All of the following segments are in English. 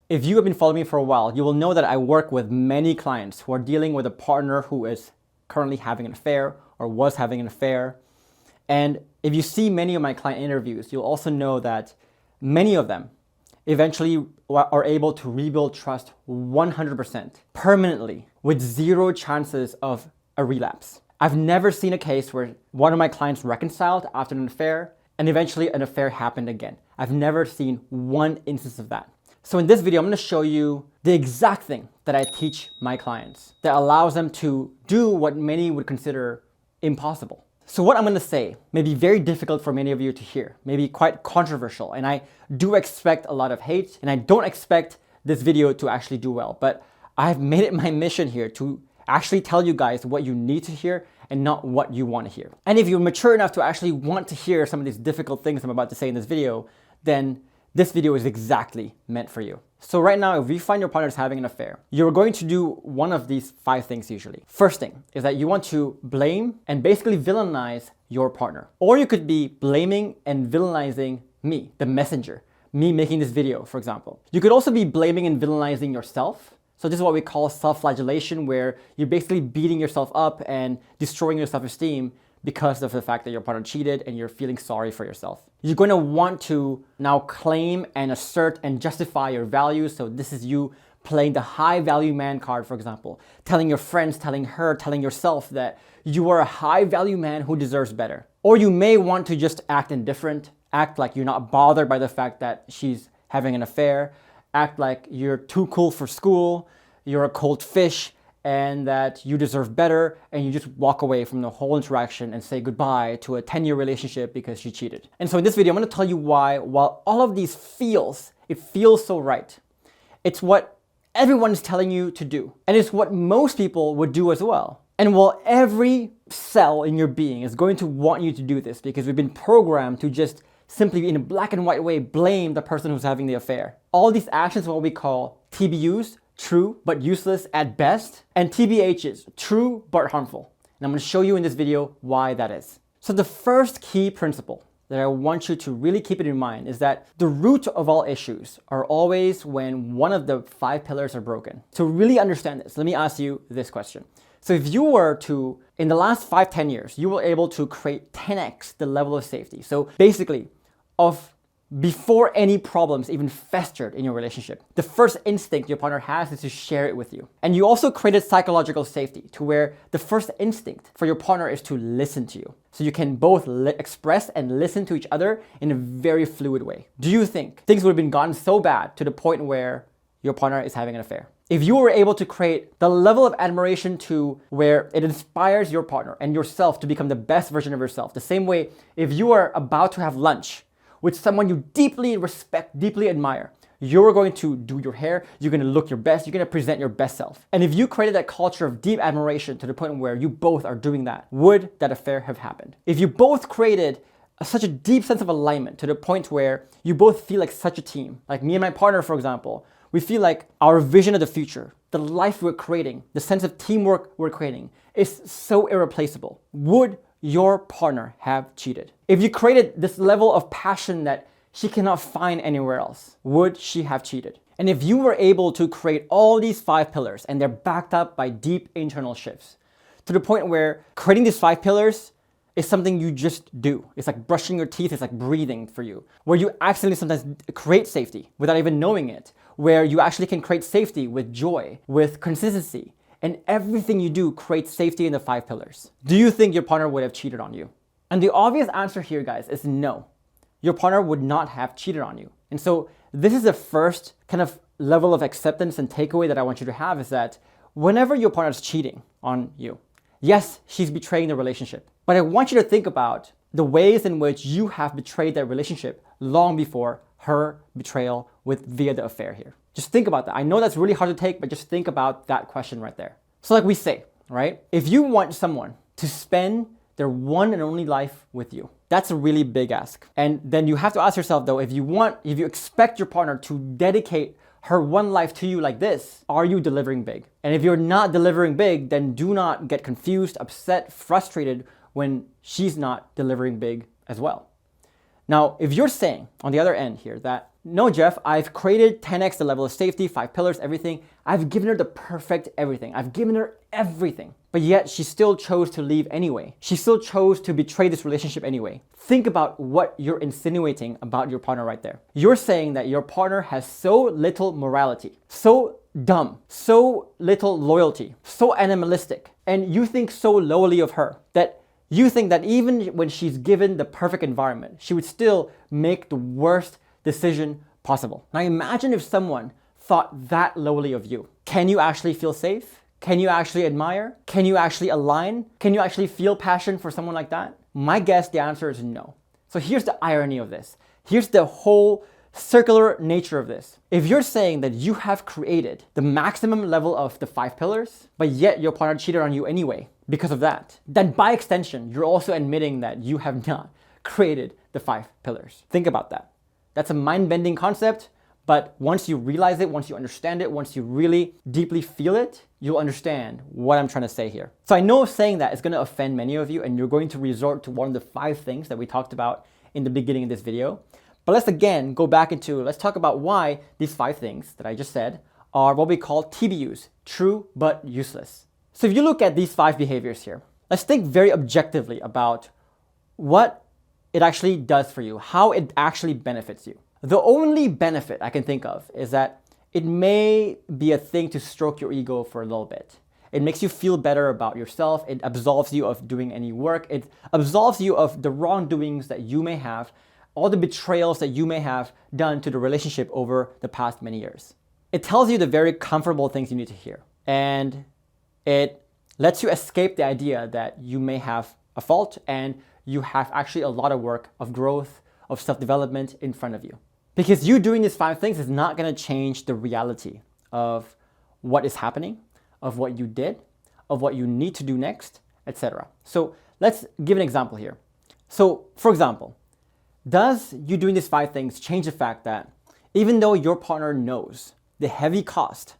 If you have been following me for a while, you will know that I work with many clients who are dealing with a partner who is currently having an affair or was having an affair. And if you see many of my client interviews, you'll also know that many of them eventually are able to rebuild trust 100% permanently with zero chances of a relapse. I've never seen a case where one of my clients reconciled after an affair and eventually an affair happened again. I've never seen one instance of that. So in this video, I'm going to show you the exact thing that I teach my clients that allows them to do what many would consider impossible. So what I'm going to say may be very difficult for many of you to hear, maybe quite controversial, and I do expect a lot of hate, and I don't expect this video to actually do well, but I've made it my mission here to actually tell you guys what you need to hear and not what you want to hear. And if you're mature enough to actually want to hear some of these difficult things I'm about to say in this video, then this video is exactly meant for you. So right now, if you find your partner is having an affair, you're going to do one of these 5 things usually. First thing is that you want to blame and basically villainize your partner. Or you could be blaming and villainizing me, the messenger, me making this video, for example. You could also be blaming and villainizing yourself. So this is what we call self-flagellation, where you're basically beating yourself up and destroying your self-esteem because of the fact that your partner cheated and you're feeling sorry for yourself. You're going to want to now claim and assert and justify your values. So this is you playing the high value man card, for example, telling your friends, telling her, telling yourself that you are a high value man who deserves better. Or you may want to just act indifferent, act like you're not bothered by the fact that she's having an affair, act like you're too cool for school, you're a cold fish, and that you deserve better, and you just walk away from the whole interaction and say goodbye to a 10-year relationship because she cheated. And so in this video, I'm going to tell you why, while all of these it feels so right. It's what everyone is telling you to do, and it's what most people would do as well. And while every cell in your being is going to want you to do this because we've been programmed to just simply in a black and white way blame the person who's having the affair. All these actions are what we call TBUs, true but useless at best, and TBHs, true but harmful. And I'm going to show you in this video why that is. So the first key principle that I want you to really keep it in mind is that the root of all issues are always when one of the 5 pillars are broken. To really understand this, let me ask you this question. So if you were to, in the last 5-10 years, you were able to create 10x the level of safety. So basically, before any problems even festered in your relationship, the first instinct your partner has is to share it with you. And you also created psychological safety to where the first instinct for your partner is to listen to you. So you can both express and listen to each other in a very fluid way. Do you think things would have been gotten so bad to the point where your partner is having an affair? If you were able to create the level of admiration to where it inspires your partner and yourself to become the best version of yourself, the same way if you are about to have lunch with someone you deeply respect, deeply admire, you're going to do your hair, you're going to look your best, you're going to present your best self. And if you created that culture of deep admiration to the point where you both are doing that, would that affair have happened? If you both created such a deep sense of alignment to the point where you both feel like such a team, like me and my partner, for example, we feel like our vision of the future, the life we're creating, the sense of teamwork we're creating is so irreplaceable, would your partner have cheated? If you created this level of passion that she cannot find anywhere else, would she have cheated? And if you were able to create all these 5 pillars and they're backed up by deep internal shifts to the point where creating these 5 pillars is something you just do. It's like brushing your teeth, it's like breathing for you, where you accidentally sometimes create safety without even knowing it, where you actually can create safety with joy, with consistency, and everything you do creates safety in the 5 pillars. Do you think your partner would have cheated on you? And the obvious answer here, guys, is no. Your partner would not have cheated on you. And so this is the first kind of level of acceptance and takeaway that I want you to have, is that whenever your partner is cheating on you, yes, she's betraying the relationship, but I want you to think about the ways in which you have betrayed that relationship long before her betrayal via the affair here. Just think about that. I know that's really hard to take, but just think about that question right there. So like we say, right? If you want someone to spend their one and only life with you, that's a really big ask. And then you have to ask yourself though, if you expect your partner to dedicate her one life to you like this, are you delivering big? And if you're not delivering big, then do not get confused, upset, frustrated when she's not delivering big as well. Now, if you're saying on the other end here that no, Jeff, I've created 10x the level of safety, 5 pillars, everything. I've given her the perfect everything. I've given her everything. But yet she still chose to leave anyway. She still chose to betray this relationship anyway. Think about what you're insinuating about your partner right there. You're saying that your partner has so little morality, so dumb, so little loyalty, so animalistic, and you think so lowly of her that you think that even when she's given the perfect environment, she would still make the worst decision possible. Now imagine if someone thought that lowly of you. Can you actually feel safe? Can you actually admire? Can you actually align? Can you actually feel passion for someone like that? My guess, the answer is no. So here's the irony of this. Here's the whole circular nature of this. If you're saying that you have created the maximum level of the 5 pillars, but yet your partner cheated on you anyway because of that, then by extension, you're also admitting that you have not created the 5 pillars. Think about that. That's a mind-bending concept, but once you realize it, once you understand it, once you really deeply feel it, you'll understand what I'm trying to say here. So I know saying that is going to offend many of you, and you're going to resort to one of the 5 things that we talked about in the beginning of this video. But let's again go back into, let's talk about why these 5 things that I just said are what we call TBUs, true but useless. So if you look at these 5 behaviors here, let's think very objectively about what it actually does for you, how it actually benefits you. The only benefit I can think of is that it may be a thing to stroke your ego for a little bit. It makes you feel better about yourself. It absolves you of doing any work. It absolves you of the wrongdoings that you may have, all the betrayals that you may have done to the relationship over the past many years. It tells you the very comfortable things you need to hear. And it lets you escape the idea that you may have a fault and you have actually a lot of work of growth, of self-development in front of you. Because you doing these 5 things is not going to change the reality of what is happening, of what you did, of what you need to do next, etc. So let's give an example here. So for example, does you doing these 5 things change the fact that even though your partner knows the heavy cost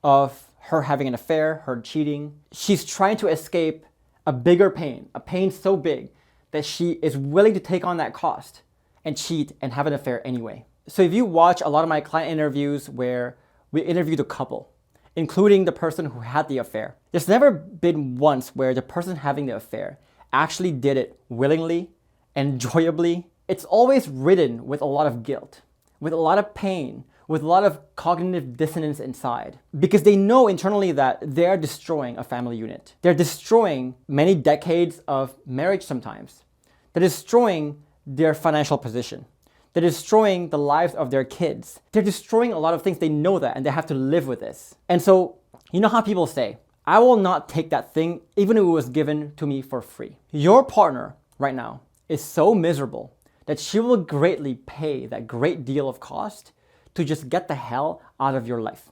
of her having an affair, her cheating, she's trying to escape a bigger pain, a pain so big that she is willing to take on that cost and cheat and have an affair anyway? So if you watch a lot of my client interviews where we interviewed a couple, including the person who had the affair, there's never been once where the person having the affair actually did it willingly, enjoyably. It's always ridden with a lot of guilt, with a lot of pain, with a lot of cognitive dissonance inside, because they know internally that they're destroying a family unit. They're destroying many decades of marriage sometimes. They're destroying their financial position. They're destroying the lives of their kids. They're destroying a lot of things. They know that, and they have to live with this. And so, you know how people say, I will not take that thing even if it was given to me for free. Your partner right now is so miserable that she will greatly pay that great deal of cost to just get the hell out of your life.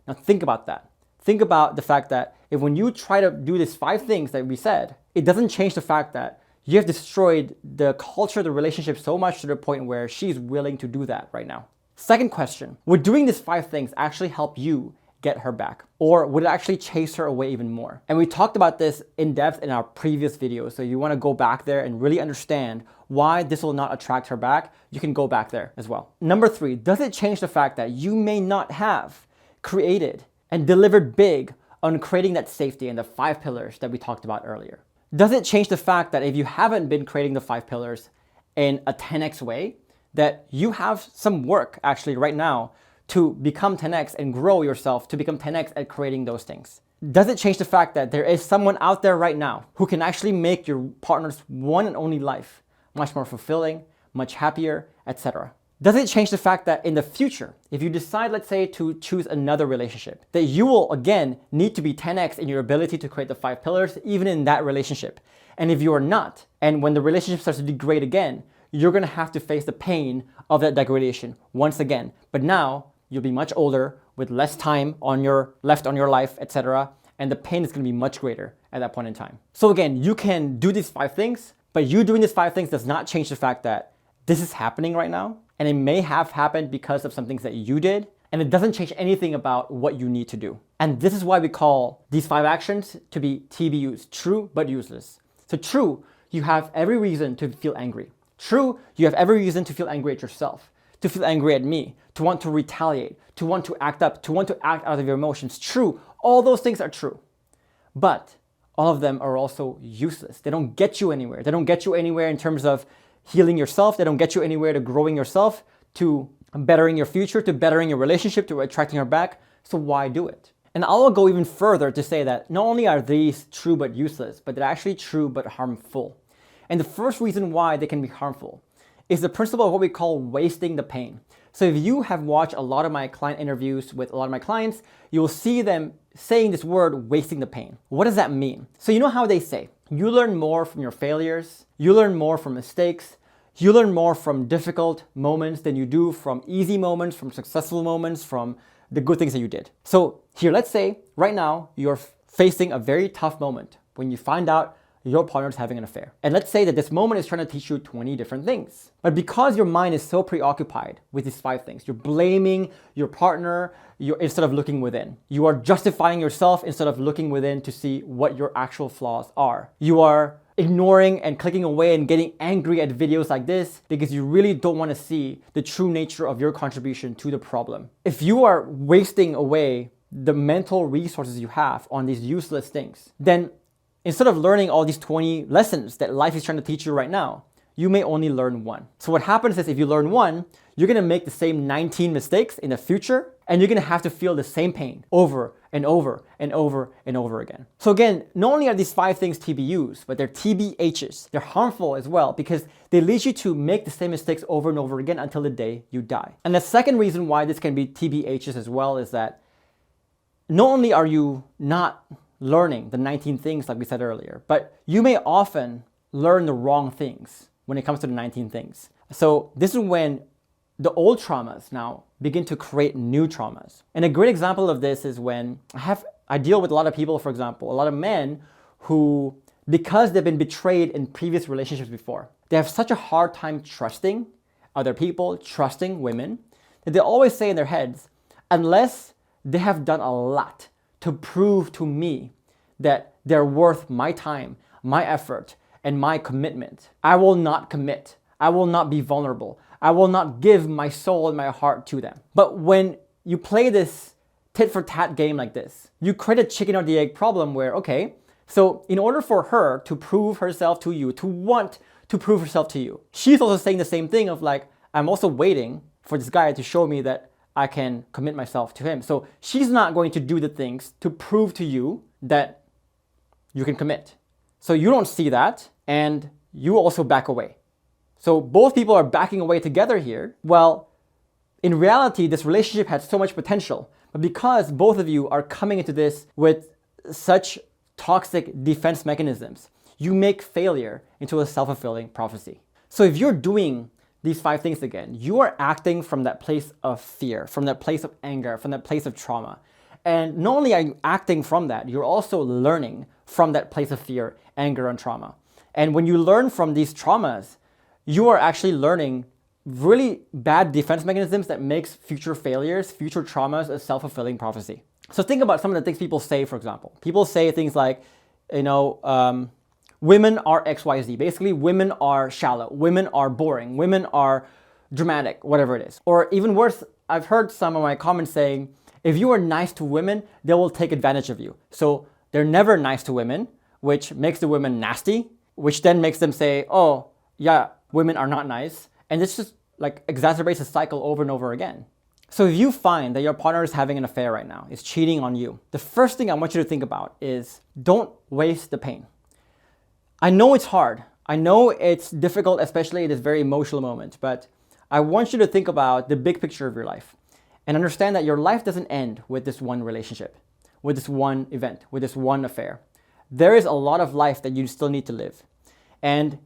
Now think about that. Think about the fact that if when you try to do these 5 things that we said, it doesn't change the fact that you have destroyed the culture, the relationship so much to the point where she's willing to do that right now. Second question, would doing these 5 things actually help you get her back? Or would it actually chase her away even more? And we talked about this in depth in our previous video. So you want to go back there and really understand why this will not attract her back, you can go back there as well. Number 3, does it change the fact that you may not have created and delivered big on creating that safety and the 5 pillars that we talked about earlier? Does it change the fact that if you haven't been creating the 5 pillars in a 10x way, that you have some work actually right now to become 10x and grow yourself to become 10x at creating those things? Does it change the fact that there is someone out there right now who can actually make your partner's one and only life much more fulfilling, much happier, etc.? Does it change the fact that in the future, if you decide, let's say, to choose another relationship, that you will again need to be 10x in your ability to create the 5 pillars, even in that relationship? And if you are not, and when the relationship starts to degrade again, you're gonna have to face the pain of that degradation once again. But now you'll be much older with less time left on your life, etc. And the pain is gonna be much greater at that point in time. So again, you can do these 5 things, but you doing these 5 things does not change the fact that this is happening right now. And it may have happened because of some things that you did. And it doesn't change anything about what you need to do. And this is why we call these 5 actions to be TBUs, true but useless. So true, you have every reason to feel angry. True, you have every reason to feel angry at yourself, to feel angry at me, to want to retaliate, to want to act up, to want to act out of your emotions. True, all those things are true. But all of them are also useless. They don't get you anywhere. They don't get you anywhere in terms of healing yourself. They don't get you anywhere to growing yourself, to bettering your future, to bettering your relationship, to attracting her back. So why do it? And I'll go even further to say that not only are these true but useless, but they're actually true but harmful. And the first reason why they can be harmful is the principle of what we call wasting the pain. So if you have watched a lot of my client interviews with a lot of my clients, you will see them saying this word, wasting the pain. What does that mean? So you know how they say, you learn more from your failures, you learn more from mistakes, you learn more from difficult moments than you do from easy moments, from successful moments, from the good things that you did. So here, let's say right now you're facing a very tough moment when you find out your partner's having an affair. And let's say that this moment is trying to teach you 20 different things. But because your mind is so preoccupied with these 5 things, you're blaming your partner instead of looking within. You are justifying yourself instead of looking within to see what your actual flaws are. You are ignoring and clicking away and getting angry at videos like this because you really don't want to see the true nature of your contribution to the problem. If you are wasting away the mental resources you have on these useless things, then instead of learning all these 20 lessons that life is trying to teach you right now, you may only learn 1. So what happens is if you learn 1, you're going to make the same 19 mistakes in the future, and you're going to have to feel the same pain over and over and over and over again. So again, not only are these 5 things TBUs, but they're TBHs. They're harmful as well because they lead you to make the same mistakes over and over again until the day you die. And the second reason why this can be TBHs as well is that not only are you not learning the 19 things like we said earlier, but you may often learn the wrong things when it comes to the 19 things. So this is when the old traumas now begin to create new traumas. And a great example of this is when I deal with a lot of people, for example, a lot of men who, because they've been betrayed in previous relationships before, they have such a hard time trusting other people, trusting women, that they always say in their heads, unless they have done a lot to prove to me that they're worth my time, my effort, and my commitment, I will not commit. I will not be vulnerable. I will not give my soul and my heart to them. But when you play this tit for tat game like this, you create a chicken or the egg problem where, okay, so in order for her to prove herself to you, to want to prove herself to you, she's also saying the same thing of like, I'm also waiting for this guy to show me that I can commit myself to him. So she's not going to do the things to prove to you that you can commit. So you don't see that, and you also back away. So both people are backing away together here. Well, in reality, this relationship had so much potential, but because both of you are coming into this with such toxic defense mechanisms, you make failure into a self-fulfilling prophecy. So if you're doing these 5 things again, you are acting from that place of fear, from that place of anger, from that place of trauma. And not only are you acting from that, you're also learning from that place of fear, anger, and trauma. And when you learn from these traumas, you are actually learning really bad defense mechanisms that makes future failures, future traumas a self-fulfilling prophecy. So think about some of the things people say, for example. People say things like, women are XYZ. Basically, women are shallow. Women are boring. Women are dramatic, whatever it is. Or even worse, I've heard some of my comments saying, if you are nice to women, they will take advantage of you. So they're never nice to women, which makes the women nasty, which then makes them say, oh, yeah, women are not nice. And this just like exacerbates the cycle over and over again. So if you find that your partner is having an affair right now, is cheating on you, the first thing I want you to think about is don't waste the pain. I know it's hard. I know it's difficult, especially at this very emotional moment, but I want you to think about the big picture of your life and understand that your life doesn't end with this one relationship, with this one event, with this one affair. There is a lot of life that you still need to live. And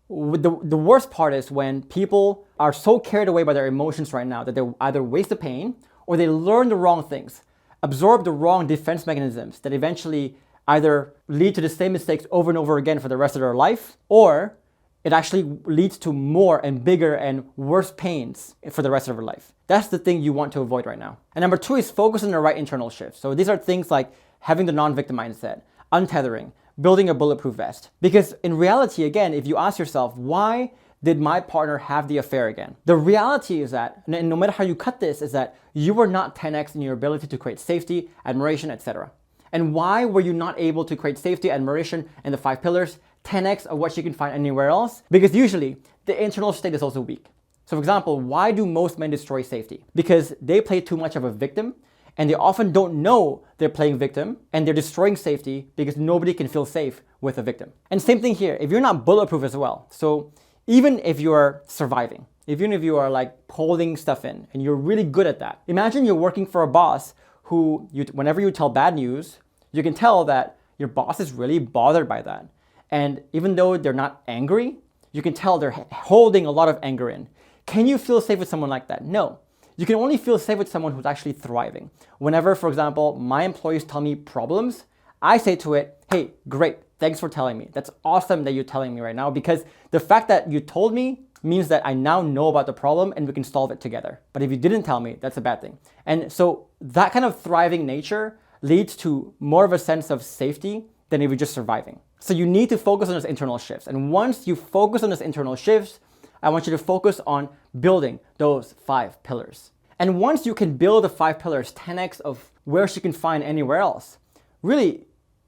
the worst part is when people are so carried away by their emotions right now that they either waste the pain or they learn the wrong things, absorb the wrong defense mechanisms that eventually either lead to the same mistakes over and over again for the rest of their life, or it actually leads to more and bigger and worse pains for the rest of their life. That's the thing you want to avoid right now. And number 2 is focus on the right internal shifts. So these are things like having the non-victim mindset, untethering, building a bulletproof vest. Because in reality, again, if you ask yourself, why did my partner have the affair again? The reality is that, and no matter how you cut this, is that you were not 10x in your ability to create safety, admiration, etc. And why were you not able to create safety, admiration, and the 5 pillars 10x of what you can find anywhere else? Because usually the internal state is also weak. So for example, why do most men destroy safety? Because they play too much of a victim, and they often don't know they're playing victim, and they're destroying safety because nobody can feel safe with a victim. And same thing here, if you're not bulletproof as well. So even if you're surviving, even if you are like holding stuff in and you're really good at that, imagine you're working for a boss who, whenever you tell bad news, you can tell that your boss is really bothered by that. And even though they're not angry, you can tell they're holding a lot of anger in. Can you feel safe with someone like that? No. You can only feel safe with someone who's actually thriving. Whenever, for example, my employees tell me problems, I say to it, hey, great, thanks for telling me. That's awesome that you're telling me right now, because the fact that you told me means that I now know about the problem and we can solve it together. But if you didn't tell me, that's a bad thing. And so that kind of thriving nature leads to more of a sense of safety than if you're just surviving. So you need to focus on those internal shifts. And once you focus on those internal shifts, I want you to focus on building those 5 pillars. And once you can build the 5 pillars, 10x of where she can find anywhere else, really,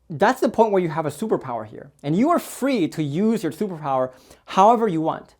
that's the point where you have a superpower here. And you are free to use your superpower however you want.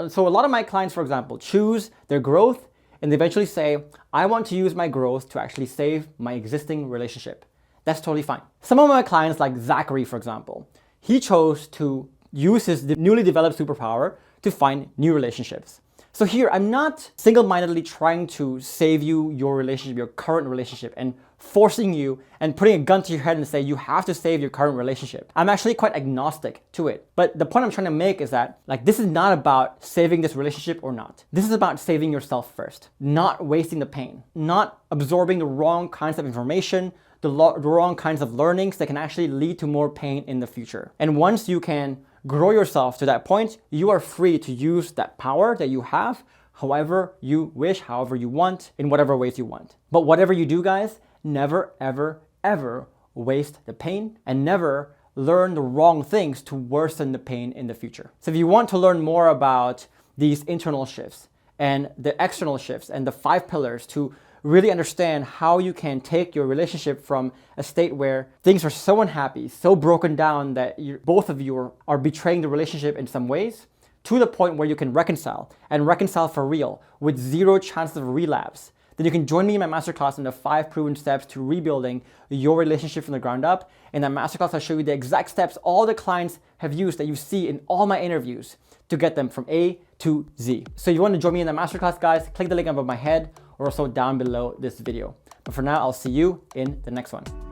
So a lot of my clients, for example, choose their growth and they eventually say, I want to use my growth to actually save my existing relationship. That's totally fine. Some of my clients, like Zachary, for example, he chose to use his newly developed superpower to find new relationships. So here, I'm not single-mindedly trying to save you your relationship, your current relationship, and forcing you and putting a gun to your head and say you have to save your current relationship. I'm actually quite agnostic to it. But the point I'm trying to make is that this is not about saving this relationship or not. This is about saving yourself first, not wasting the pain, not absorbing the wrong kinds of information, the wrong kinds of learnings that can actually lead to more pain in the future. And once you can grow yourself to that point, you are free to use that power that you have however you wish, however you want, in whatever ways you want. But whatever you do, guys, never, ever, ever waste the pain and never learn the wrong things to worsen the pain in the future. So if you want to learn more about these internal shifts and the external shifts and the 5 pillars to really understand how you can take your relationship from a state where things are so unhappy, so broken down that both of you are betraying the relationship in some ways, to the point where you can reconcile and reconcile for real with 0 chances of relapse, then you can join me in my masterclass in the 5 proven steps to rebuilding your relationship from the ground up. In that masterclass, I'll show you the exact steps all the clients have used that you see in all my interviews to get them from A to Z. So if you want to join me in that masterclass, guys, click the link above my head or also down below this video. But for now, I'll see you in the next one.